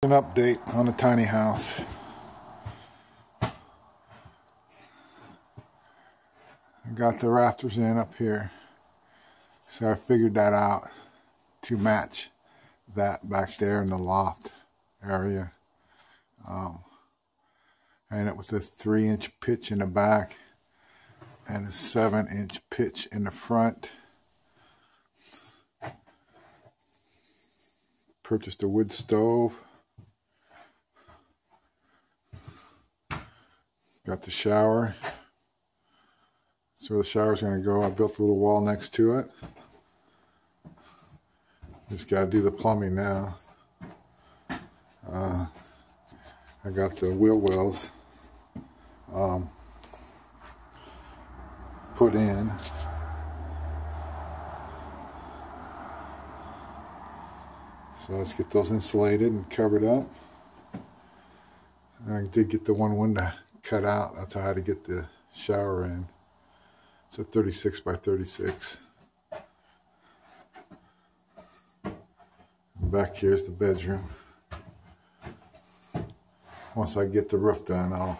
An update on the tiny house. I got the rafters in up here, so I figured that out to match that back there in the loft area. I ended up with a 3-inch pitch in the back and a 7-inch pitch in the front. Purchased a wood stove. Got the shower. That's where the shower's going to go. I built a little wall next to it. Just got to do the plumbing now. I got the wheel wells put in. So let's get those insulated and covered up. I did get the one window cut out. That's how I had to get the shower in. It's a 36 by 36. And back here's the bedroom. Once I get the roof done, I'll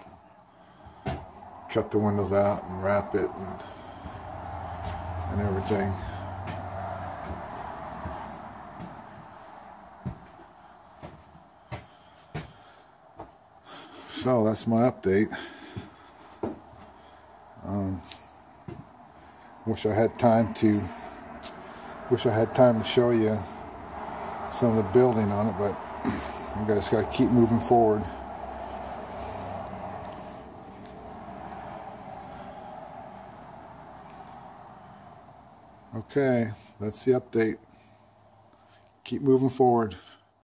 cut the windows out and wrap it and everything. So that's my update. Wish I had time to show you some of the building on it, but I just got to keep moving forward. Okay, that's the update. Keep moving forward.